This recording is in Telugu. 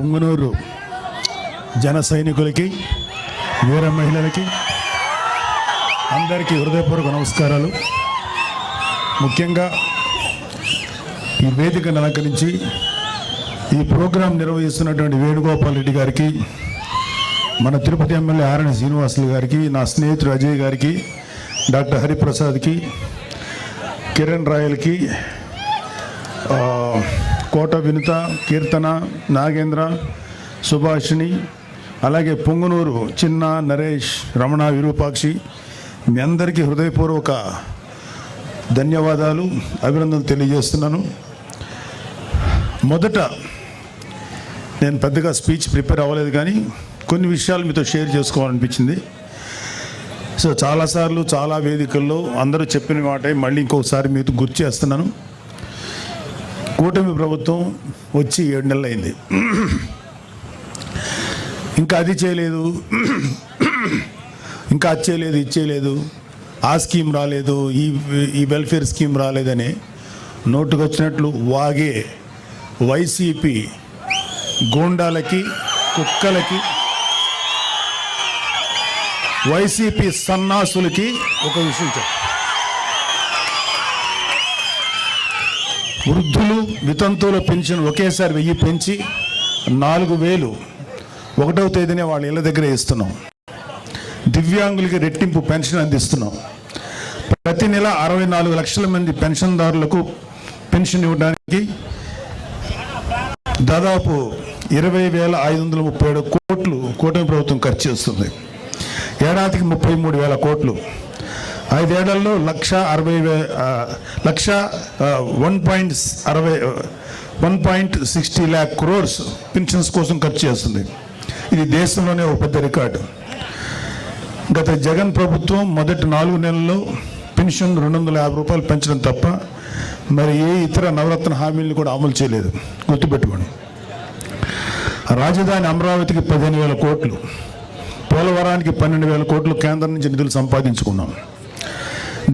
పుంగనూరు జన సైనికులకి, వీర మహిళలకి అందరికీ హృదయపూర్వక నమస్కారాలు. ముఖ్యంగా ఈ వేదికను అలంకరించి ఈ ప్రోగ్రాం నిర్వహిస్తున్నటువంటి వేణుగోపాల్ రెడ్డి గారికి, మన తిరుపతి ఎమ్మెల్యే ఆరణి శ్రీనివాసులు గారికి, నా స్నేహితుడు అజయ్ గారికి, డాక్టర్ హరిప్రసాద్కి, కిరణ్ రాయల్కి, కోట వినుత, కీర్తన, నాగేంద్ర, సుభాషిణి, అలాగే పొంగునూరు చిన్న, నరేష్, రమణ, విరూపాక్షి, మీ అందరికీ హృదయపూర్వక ధన్యవాదాలు, అభినందనలు తెలియజేస్తున్నాను. మొదట నేను పెద్దగా స్పీచ్ ప్రిపేర్ అవ్వలేదు, కానీ కొన్ని విషయాలు మీతో షేర్ చేసుకోవాలనిపించింది. సో చాలాసార్లు చాలా వేదికల్లో అందరూ చెప్పిన మాట మళ్ళీ ఇంకొకసారి మీతో గుర్తు చేస్తున్నాను. కూటమి ప్రభుత్వం వచ్చి 7 నెలలు అయింది. ఇంకా అది చేయలేదు, ఇంకా అది చేయలేదు, ఇది చేయలేదు, ఆ స్కీమ్ రాలేదు, ఈ వెల్ఫేర్ స్కీమ్ రాలేదని నోటుకు వచ్చినట్లు వాగే వైసీపీ గూండాలకి, కుక్కలకి, వైసీపీ సన్నాసులకి ఒక విషయం చెప్పు. వృద్ధులు, వితంతువుల పెన్షన్ ఒకేసారి 1000 పెంచి 4000 1వ తేదీనే వాళ్ళ ఇళ్ళ దగ్గర ఇస్తున్నాం. దివ్యాంగులకి రెట్టింపు పెన్షన్ అందిస్తున్నాం. ప్రతి నెల 64 లక్షల మంది పెన్షన్దారులకు పెన్షన్ ఇవ్వడానికి దాదాపు 20,537 కోట్లు కూటమి ప్రభుత్వం ఖర్చు చేస్తుంది. ఏడాదికి 33,000 కోట్లు. 5 ఏళ్లలో 1.60 lakh crores పెన్షన్స్ కోసం ఖర్చు చేస్తుంది. ఇది దేశంలోనే ఒక పెద్ద రికార్డు. గత జగన్ ప్రభుత్వం మొదటి 4 నెలల్లో పెన్షన్ 250 రూపాయలు పెంచడం తప్ప మరి ఏ ఇతర నవరత్న హామీలను కూడా అమలు చేయలేదు. గుర్తుపెట్టుకోండి. రాజధాని అమరావతికి 15,000 కోట్లు, పోలవరానికి 12,000 కోట్లు కేంద్రం నుంచి నిధులు సంపాదించుకున్నాం.